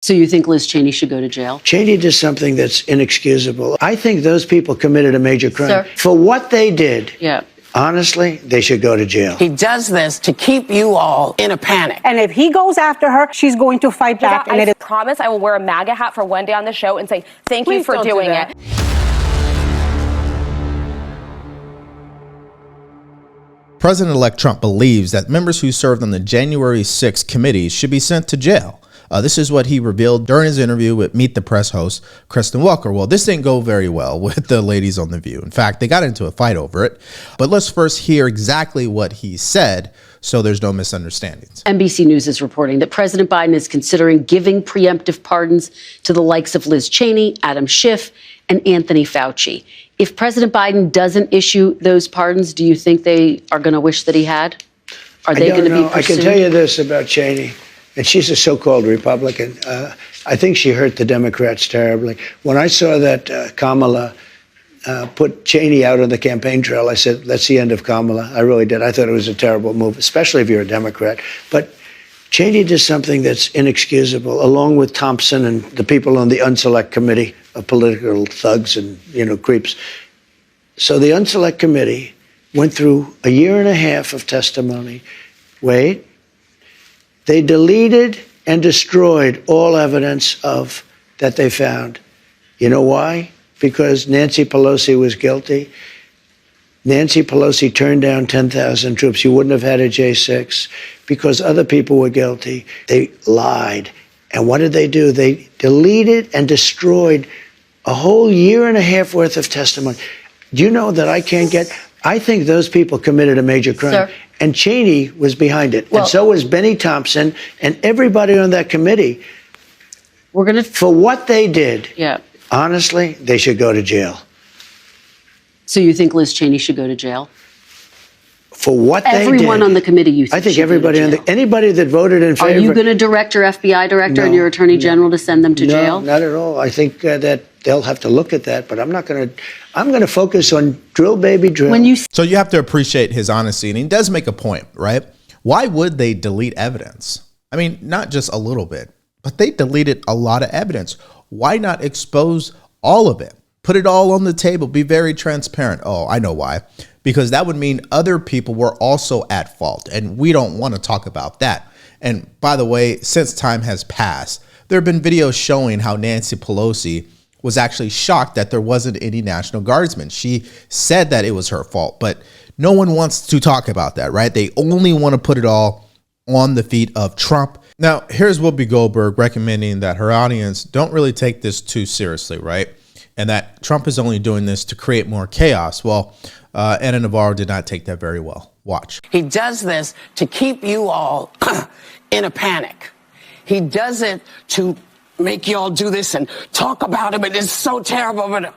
So you think Liz Cheney should go to jail? Cheney did something that's inexcusable. I think those people committed a major crime. Sir? For what they did. Yeah. Honestly, they should go to jail. He does this to keep you all in a panic. And if he goes after her, she's going to fight back. I promise I will wear a MAGA hat for one day on the show and say, thank you for doing it. President-elect Trump believes that members who served on the January 6th committees should be sent to jail. This is what he revealed during his interview with Meet the Press host Kristen Welker. Well, this didn't go very well with the ladies on The View. In fact, they got into a fight over it. But let's first hear exactly what he said so there's no misunderstandings. NBC News is reporting that President Biden is considering giving preemptive pardons to the likes of Liz Cheney, Adam Schiff, and Anthony Fauci. If President Biden doesn't issue those pardons, do you think they are going to wish that he had? Are they going to be pursued? I can tell you this about Cheney, and she's a so-called Republican. I think she hurt the Democrats terribly. When I saw that Kamala put Cheney out on the campaign trail, I said, that's the end of Kamala. I really did. I thought it was a terrible move, especially if you're a Democrat. But Cheney did something that's inexcusable, along with Thompson and the people on the Unselect Committee of political thugs and, creeps. So the Unselect Committee went through a year and a half of testimony. Wait. They deleted and destroyed all evidence of that they found. You know why? Because Nancy Pelosi was guilty. Nancy Pelosi turned down 10,000 troops. You wouldn't have had a J6 because other people were guilty. They lied. And what did they do? They deleted and destroyed a whole year and a half worth of testimony. Do you know that I think those people committed a major crime. Sir? And Cheney was behind it. Well, and so was Benny Thompson and everybody on that committee. For what they did. Yeah. Honestly, they should go to jail. So you think Liz Cheney should go to jail? For what they did. Everyone on the committee, you think I think should everybody go to jail. Anybody that voted in favor. Are you going to direct your FBI director and your attorney general to send them to jail? No, not at all. I think that they'll have to look at that, but I'm going to focus on drill, baby, drill. So you have to appreciate his honesty, and he does make a point, right? Why would they delete evidence? I mean, not just a little bit, but they deleted a lot of evidence. Why not expose all of it? Put it all on the table. Be very transparent. Oh, I know why. Because that would mean other people were also at fault. And we don't want to talk about that. And by the way, since time has passed, there have been videos showing how Nancy Pelosi was actually shocked that there wasn't any National Guardsmen. She said that it was her fault, but no one wants to talk about that, right? They only want to put it all on the feet of Trump. Now, here's Whoopi Goldberg recommending that her audience don't really take this too seriously, right? And that Trump is only doing this to create more chaos. Well, Ana Navarro did not take that very well. Watch. He does this to keep you all in a panic. He does it to make you all do this and talk about him. It is so terrible. But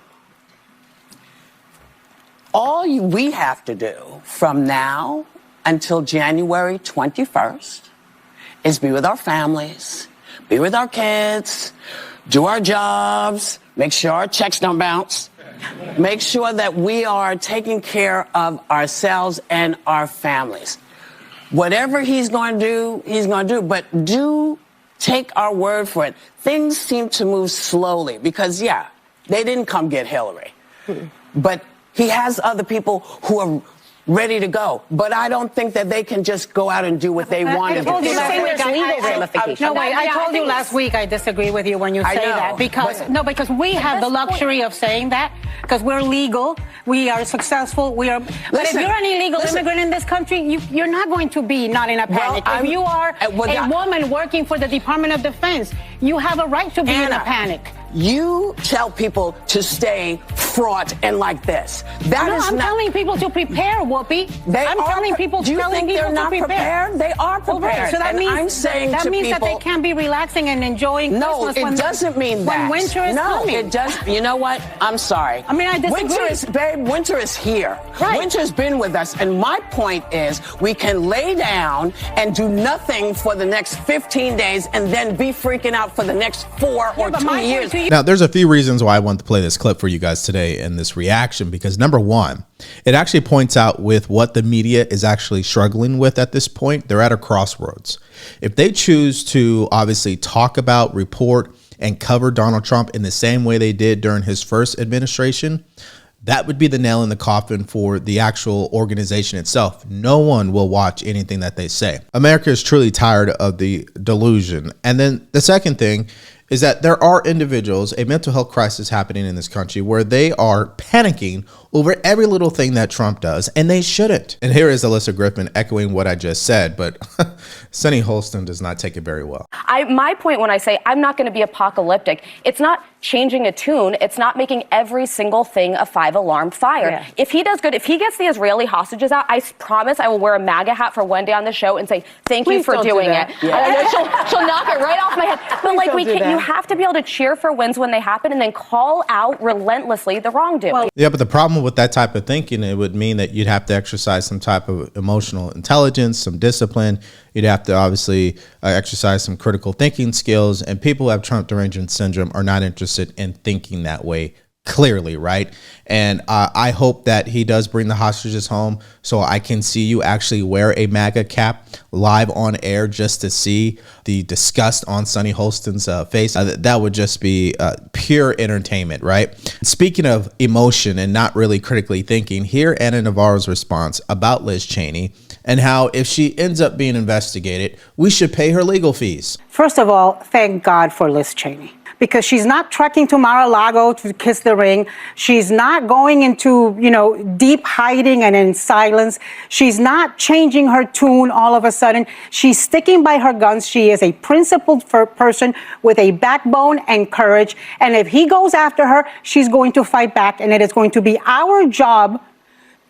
we have to do from now until January 21st is be with our families, be with our kids, do our jobs, make sure our checks don't bounce, make sure that we are taking care of ourselves and our families. Whatever he's going to do, he's going to do, but do take our word for it. Things seem to move slowly because, yeah, they didn't come get Hillary, but he has other people who are ready to go, but I don't think that they can just go out and do what they want to do. I told you last week I disagree with you when you say that because we have the luxury of saying that because we're legal, we are successful, but if you're an illegal immigrant in this country, you're not going to be not in a panic. If you are a woman working for the Department of Defense, you have a right to be in a panic. You tell people to stay fraught and like this. I'm telling people to prepare, Whoopi. I'm telling people to prepare. They are prepared. So that means that they can't be relaxing and enjoying Christmas. No, it doesn't mean that. When winter is coming. No, it does. You know what? I'm sorry. I mean, I disagree. Winter is here. Right. Winter's been with us. And my point is we can lay down and do nothing for the next 15 days and then be freaking out for the next 4 or 2 years. Now, there's a few reasons why I want to play this clip for you guys today. say in this reaction, because number one, it actually points out with what the media is actually struggling with at this point. They're at a crossroads. If they choose to obviously talk about, report, and cover Donald Trump in the same way they did during his first administration, that would be the nail in the coffin for the actual organization itself. No one will watch anything that they say. America is truly tired of the delusion. And then the second thing is that there are individuals, a mental health crisis happening in this country where they are panicking over every little thing that Trump does, and they shouldn't. And here is Alyssa Griffin echoing what I just said, but Sunny Holston does not take it very well. My point when I say I'm not going to be apocalyptic, it's not changing a tune. It's not making every single thing a 5-alarm fire. Yeah. If he does good, if he gets the Israeli hostages out, I promise I will wear a MAGA hat for one day on the show and say, thank you for doing it. Yeah. She'll knock it right off my head. But like you have to be able to cheer for wins when they happen and then call out relentlessly the wrongdoing. Well, yeah, but the problem with that type of thinking, it would mean that you'd have to exercise some type of emotional intelligence, some discipline. You'd have to obviously exercise some critical thinking skills, and people who have Trump derangement syndrome are not interested in thinking that way clearly, right? And I hope that he does bring the hostages home so I can see you actually wear a MAGA cap live on air just to see the disgust on Sunny Holston's face. That would just be pure entertainment, right? Speaking of emotion and not really critically thinking, hear Ana Navarro's response about Liz Cheney and how if she ends up being investigated, we should pay her legal fees. First of all, thank God for Liz Cheney, because she's not trekking to Mar-a-Lago to kiss the ring. She's not going into, deep hiding and in silence. She's not changing her tune all of a sudden. She's sticking by her guns. She is a principled person with a backbone and courage. And if he goes after her, she's going to fight back. And it is going to be our job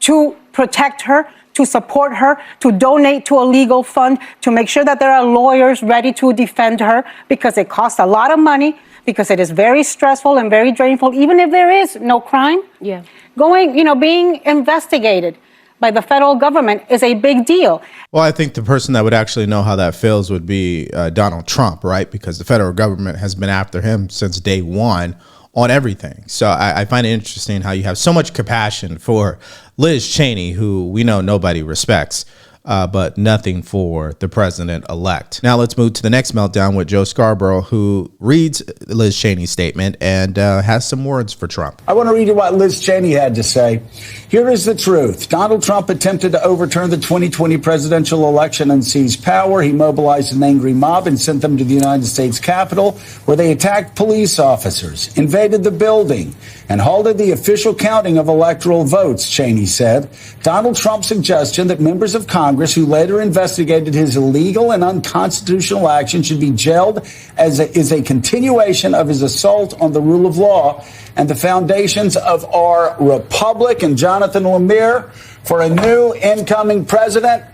to protect her, to support her, to donate to a legal fund, to make sure that there are lawyers ready to defend her, because it costs a lot of money, because it is very stressful and very drainful, even if there is no crime. Yeah. Being investigated by the federal government is a big deal. Well, I think the person that would actually know how that feels would be Donald Trump, right? Because the federal government has been after him since day one on everything. So I find it interesting how you have so much compassion for Liz Cheney, who we know nobody respects, but nothing for the president-elect. Now let's move to the next meltdown with Joe Scarborough, who reads Liz Cheney's statement and has some words for Trump. I want to read you what Liz Cheney had to say. Here is the truth. Donald Trump attempted to overturn the 2020 presidential election and seize power. He mobilized an angry mob and sent them to the United States Capitol, where they attacked police officers, invaded the building, and halted the official counting of electoral votes, Cheney said. Donald Trump's suggestion that members of Congress who later investigated his illegal and unconstitutional action should be jailed is a continuation of his assault on the rule of law and the foundations of our republic. And Jonathan Lemire, for a new incoming president,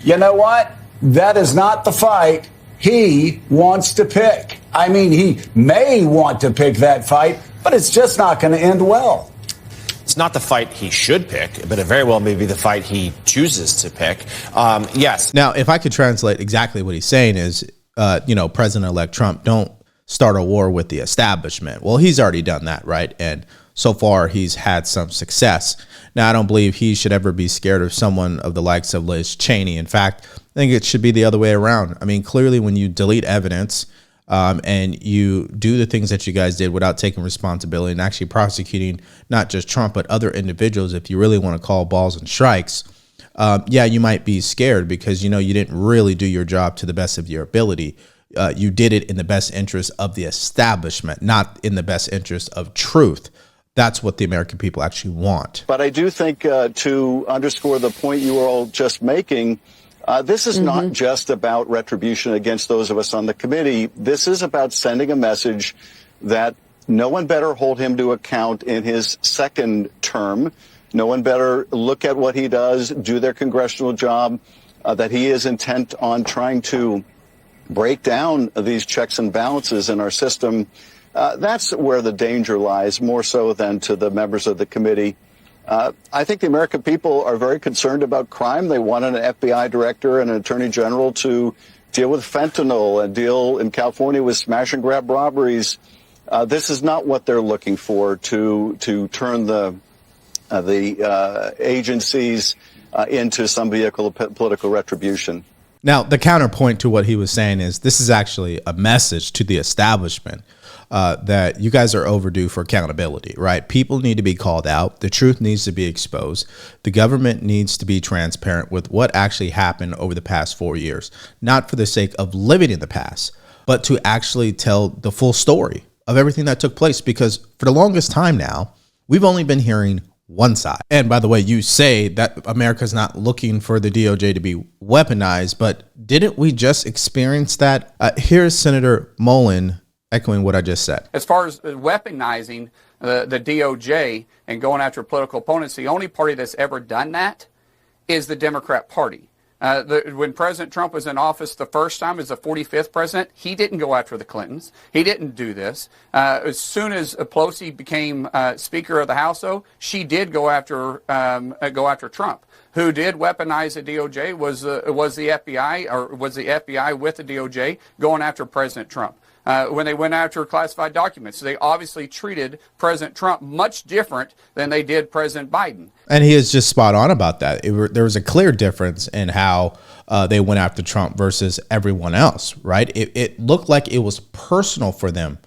you know what? That is not the fight he wants to pick. I mean, he may want to pick that fight, but it's just not going to end well. It's not the fight he should pick, but it very well may be the fight he chooses to pick. Yes. Now, if I could translate exactly what he's saying is, President-elect Trump, don't start a war with the establishment. Well, he's already done that, right? And so far, he's had some success. Now, I don't believe he should ever be scared of someone of the likes of Liz Cheney. In fact, I think it should be the other way around. I mean, clearly, when you delete evidence and you do the things that you guys did without taking responsibility and actually prosecuting not just Trump, but other individuals, if you really want to call balls and strikes, you might be scared because, you didn't really do your job to the best of your ability. You did it in the best interest of the establishment, not in the best interest of truth. That's what the American people actually want. But I do think to underscore the point you were all just making, this is not just about retribution against those of us on the committee. This is about sending a message that no one better hold him to account in his second term. No one better look at what he does, do their congressional job, that he is intent on trying to break down these checks and balances in our system. That's where the danger lies, more so than to the members of the committee. I think the American people are very concerned about crime. They want an FBI director and an attorney general to deal with fentanyl and deal in California with smash and grab robberies. This is not what they're looking for to turn the agencies into some vehicle of political retribution. Now, the counterpoint to what he was saying is this is actually a message to the establishment that you guys are overdue for accountability, right? People need to be called out. The truth needs to be exposed. The government needs to be transparent with what actually happened over the past 4 years, not for the sake of living in the past, but to actually tell the full story of everything that took place. Because for the longest time now, we've only been hearing one side. And by the way, you say that America's not looking for the DOJ to be weaponized, but didn't we just experience that? Here's Senator Mullen echoing what I just said. As far as weaponizing the DOJ and going after political opponents, the only party that's ever done that is the Democrat Party. When President Trump was in office the first time as the 45th president, he didn't go after the Clintons. He didn't do this. As soon as Pelosi became Speaker of the House, though, she did go after Trump. Who did weaponize the DOJ was the FBI, or was the FBI with the DOJ going after President Trump. When they went after classified documents, they obviously treated President Trump much different than they did President Biden. And he is just spot on about that. There was a clear difference in how they went after Trump versus everyone else, right? It looked like it was personal for them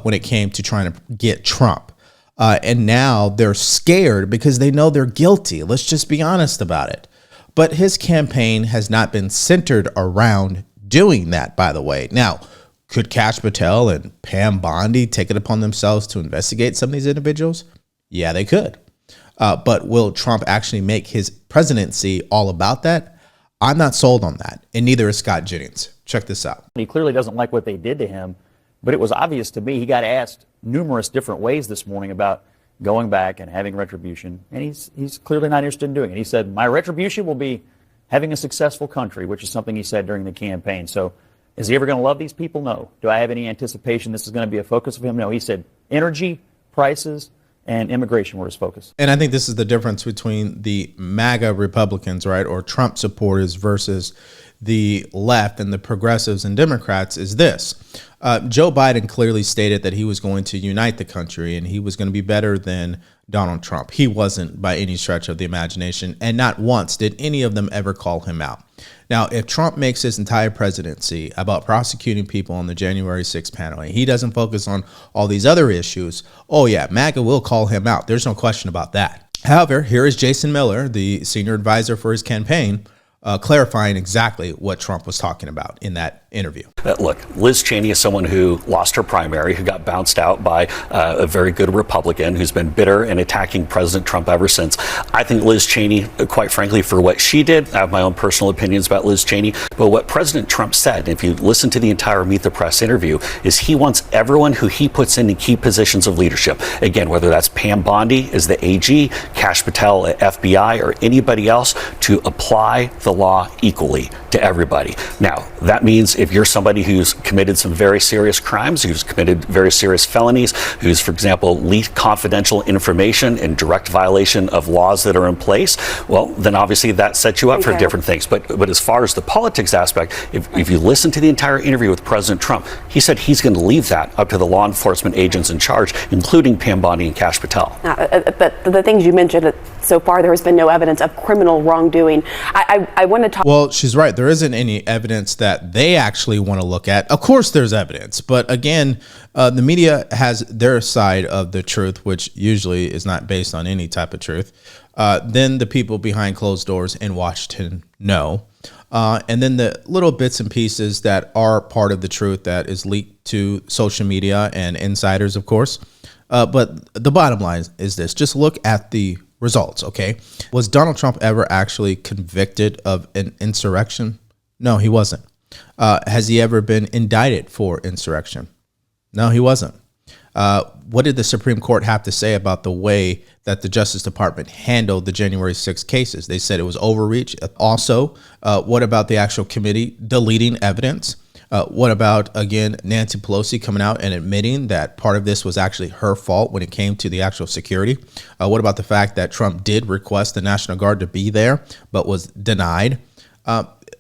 when it came to trying to get Trump. And now they're scared because they know they're guilty. Let's just be honest about it. But his campaign has not been centered around doing that, by the way. Now, could Kash Patel and Pam Bondi take it upon themselves to investigate some of these individuals? Yeah, they could. But will Trump actually make his presidency all about that? I'm not sold on that. And neither is Scott Jennings. Check this out. He clearly doesn't like what they did to him, but it was obvious to me. He got asked numerous different ways this morning about going back and having retribution, and he's clearly not interested in doing it. He said, my retribution will be having a successful country, which is something he said during the campaign. So is he ever going to love these people? No. Do I have any anticipation this is going to be a focus of him? No. He said energy, prices, and immigration were his focus. And I think this is the difference between the MAGA Republicans, right, or Trump supporters versus the left and the progressives and Democrats is this. Joe Biden clearly stated that he was going to unite the country and he was going to be better than Donald Trump. He wasn't by any stretch of the imagination, and not once did any of them ever call him out. Now, if Trump makes his entire presidency about prosecuting people on the January 6th panel, and he doesn't focus on all these other issues, oh yeah, MAGA will call him out. There's no question about that. However, here is Jason Miller, the senior advisor for his campaign, clarifying exactly what Trump was talking about in that interview. Look, Liz Cheney is someone who lost her primary, who got bounced out by a very good Republican who's been bitter and attacking President Trump ever since. I think Liz Cheney, quite frankly, for what she did, I have my own personal opinions about Liz Cheney, but what President Trump said, if you listen to the entire Meet the Press interview, is he wants everyone who he puts into key positions of leadership, again, whether that's Pam Bondi as the AG, Kash Patel at FBI, or anybody else, to apply the law equally to everybody. Now, that means if you're somebody who's committed some very serious crimes, who's committed very serious felonies, who's, for example, leaked confidential information in direct violation of laws that are in place, well, then obviously that sets you up for different things. But as far as the politics aspect, if you listen to the entire interview with President Trump, he said he's going to leave that up to the law enforcement agents in charge, including Pam Bondi and Kash Patel. But the things you mentioned so far, there has been no evidence of criminal wrongdoing. I want to talk. Well, she's right. There isn't any evidence that they actually want to look at. Of course, there's evidence. But again, the media has their side of the truth, which usually is not based on any type of truth. Then the people behind closed doors in Washington know. And then the little bits and pieces that are part of the truth that is leaked to social media and insiders, of course. But the bottom line is this. Just look at the results, okay? Was Donald Trump ever actually convicted of an insurrection? No, he wasn't. Has he ever been indicted for insurrection? No, he wasn't. What did the Supreme Court have to say about the way that the Justice Department handled the January 6th cases? They said it was overreach. Also, what about the actual committee deleting evidence? What about, again, Nancy Pelosi coming out and admitting that part of this was actually her fault when it came to the actual security? What about the fact that Trump did request the National Guard to be there, but was denied?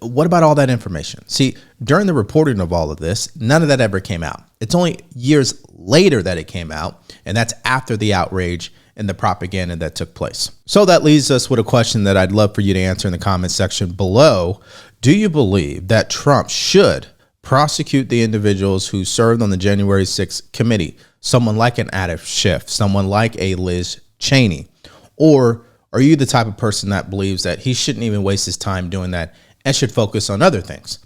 What about all that information? See, during the reporting of all of this, none of that ever came out. It's only years later that it came out, and that's after the outrage and the propaganda that took place. So that leaves us with a question that I'd love for you to answer in the comment section below. Do you believe that Trump should prosecute the individuals who served on the January 6th committee? Someone like an Adam Schiff, someone like a Liz Cheney? Or are you the type of person that believes that he shouldn't even waste his time doing that and should focus on other things?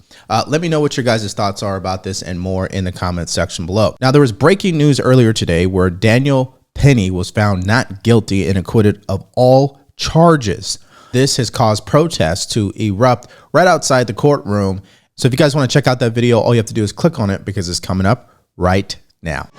Let me know what your guys' thoughts are about this and more in the comment section below. Now, there was breaking news earlier today where Daniel Penny was found not guilty and acquitted of all charges. This has caused protests to erupt right outside the courtroom. So if you guys want to check out that video, all you have to do is click on it because it's coming up right now.